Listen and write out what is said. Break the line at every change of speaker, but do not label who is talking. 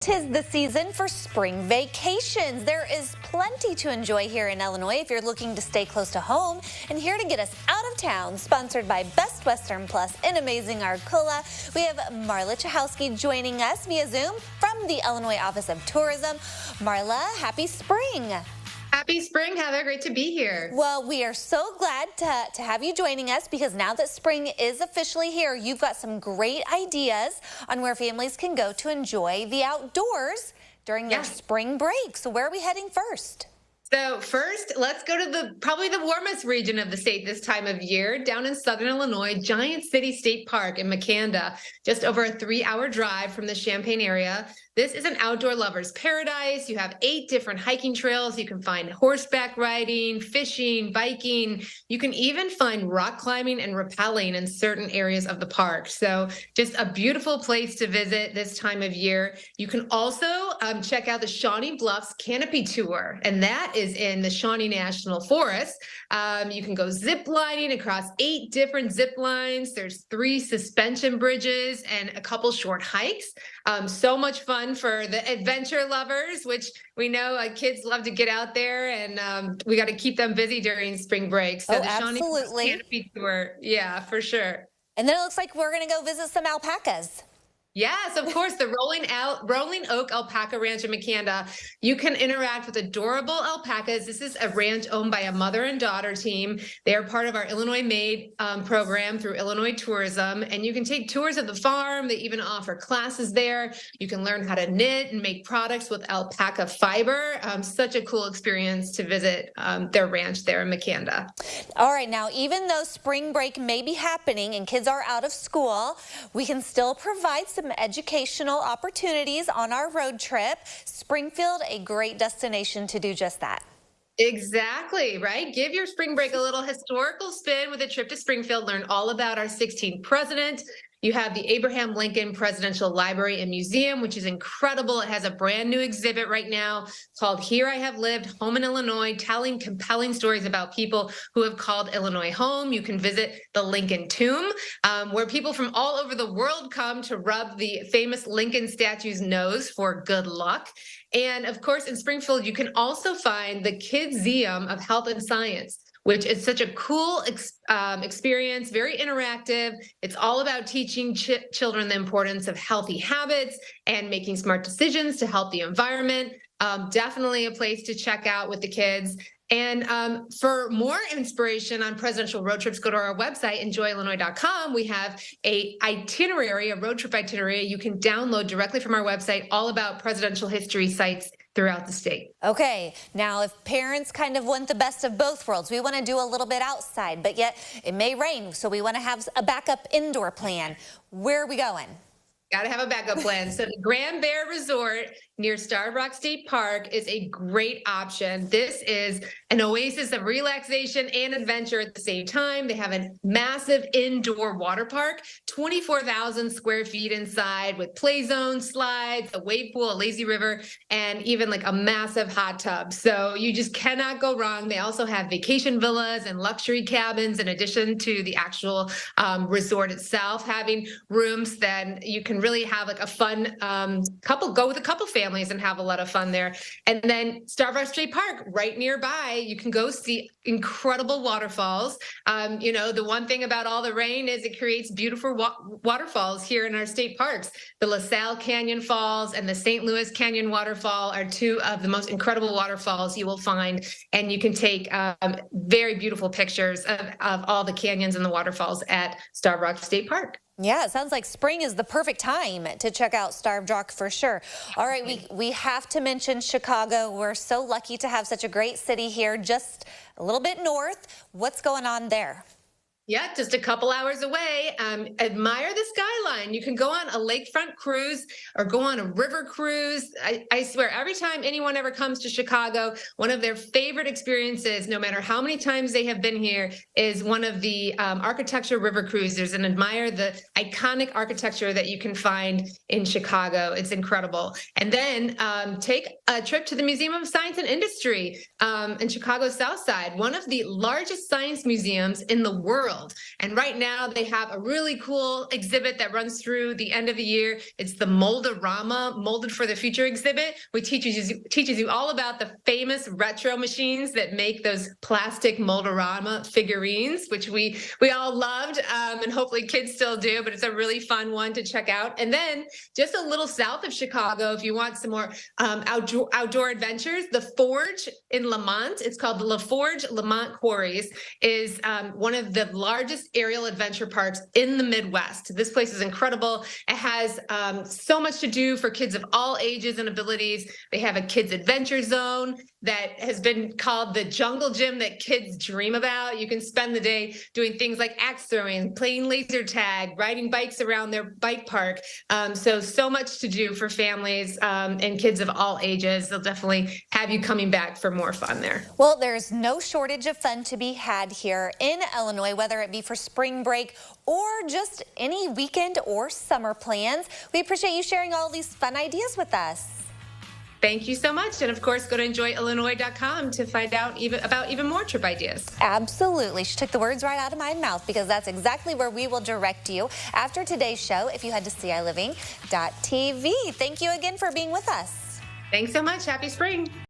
'Tis the season for spring vacations. There is plenty to enjoy here in Illinois if you're looking to stay close to home. And here to get us out of town, sponsored by Best Western Plus in Amazing Arcola, we have Marla Chahowski joining us via Zoom from the Illinois Office of Tourism. Marla, happy spring.
Happy spring, Heather. Great to be here.
Well, we are so glad to have you joining us because now that spring is officially here, you've got some great ideas on where families can go to enjoy the outdoors during their spring break. So where are we heading first?
So first, let's go to probably the warmest region of the state this time of year, down in southern Illinois, Giant City State Park in Makanda, just over a 3-hour drive from the Champaign area. This is an outdoor lover's paradise. You have 8 different hiking trails. You can find horseback riding, fishing, biking. You can even find rock climbing and rappelling in certain areas of the park. So just a beautiful place to visit this time of year. You can also check out the Shawnee Bluffs Canopy Tour, and that is in the Shawnee National Forest. You can go zip lining across 8 different zip lines. There's 3 suspension bridges and a couple short hikes. So much fun for the adventure lovers, which we know kids love to get out there, and we got to keep them busy during spring break. So the Shawnee Canopy Tour, yeah, for sure.
And then it looks like we're going to go visit some alpacas.
Yes, of course, the Rolling Oak Alpaca Ranch in Makanda. You can interact with adorable alpacas. This is a ranch owned by a mother and daughter team. They are part of our Illinois Made program through Illinois Tourism, and you can take tours of the farm. They even offer classes there. You can learn how to knit and make products with alpaca fiber. Such a cool experience to visit their ranch there in Makanda.
All right, now, even though spring break may be happening and kids are out of school, we can still provide some educational opportunities on our road trip. Springfield, a great destination to do just that.
Exactly, right? Give your spring break a little historical spin with a trip to Springfield. Learn all about our 16th president. You have the Abraham Lincoln Presidential Library and Museum, which is incredible. It has a brand new exhibit right now called Here I Have Lived, Home in Illinois, telling compelling stories about people who have called Illinois home. You can visit the Lincoln Tomb, where people from all over the world come to rub the famous Lincoln statue's nose for good luck. And of course, in Springfield, you can also find the Kidseum of Health and Science, which is such a cool experience, very interactive. It's all about teaching children the importance of healthy habits and making smart decisions to help the environment. Definitely a place to check out with the kids. And for more inspiration on presidential road trips, go to our website, enjoyillinois.com. We have a road trip itinerary you can download directly from our website, all about presidential history sites throughout the state.
Okay, now if parents kind of want the best of both worlds, we want to do a little bit outside, but yet it may rain, so we want to have a backup indoor plan. Where are we going?
Got to have a backup plan. So the Grand Bear Resort near Starved Rock State Park is a great option. This is an oasis of relaxation and adventure at the same time. They have a massive indoor water park, 24,000 square feet inside, with play zones, slides, a wave pool, a lazy river, and even like a massive hot tub. So you just cannot go wrong. They also have vacation villas and luxury cabins in addition to the actual resort itself, having rooms that you can really have like a fun go with a couple families and have a lot of fun there. And then Starved Rock State Park right nearby, you can go see incredible waterfalls. You know, the one thing about all the rain is it creates beautiful waterfalls here in our state parks. The LaSalle Canyon Falls and the St. Louis Canyon Waterfall are 2 of the most incredible waterfalls you will find. And you can take very beautiful pictures of all the canyons and the waterfalls at Starved Rock State Park.
Yeah, it sounds like spring is the perfect time to check out Starved Rock for sure. All right, we have to mention Chicago. We're so lucky to have such a great city here, just a little bit north. What's going on there?
Yeah, just a couple hours away. Admire the skyline. You can go on a lakefront cruise or go on a river cruise. I swear, every time anyone ever comes to Chicago, one of their favorite experiences, no matter how many times they have been here, is one of the architecture river cruisers, and admire the iconic architecture that you can find in Chicago. It's incredible. And then take a trip to the Museum of Science and Industry in Chicago's South Side, one of the largest science museums in the world. world. And right now they have a really cool exhibit that runs through the end of the year. It's the Mold-A-Rama, Molded for the Future exhibit, which teaches you all about the famous retro machines that make those plastic Mold-A-Rama figurines, which we all loved, and hopefully kids still do, but it's a really fun one to check out. And then just a little south of Chicago, if you want some more outdoor adventures, the Forge in Lamont, it's called the La Forge Lamont Quarries, is one of the largest aerial adventure parks in the Midwest. This place is incredible. It has so much to do for kids of all ages and abilities. They have a kids adventure zone that has been called the jungle gym that kids dream about. You can spend the day doing things like axe throwing, playing laser tag, riding bikes around their bike park. So much to do for families and kids of all ages. They'll definitely have you coming back for more fun there.
Well, there's no shortage of fun to be had here in Illinois, whether it be for spring break or just any weekend or summer plans. We appreciate you sharing all these fun ideas with us.
Thank you so much. And of course, go to enjoyillinois.com to find out about even more trip ideas.
Absolutely. She took the words right out of my mouth, because that's exactly where we will direct you after today's show if you head to ciLiving.tv. Thank you again for being with us.
Thanks so much. Happy spring.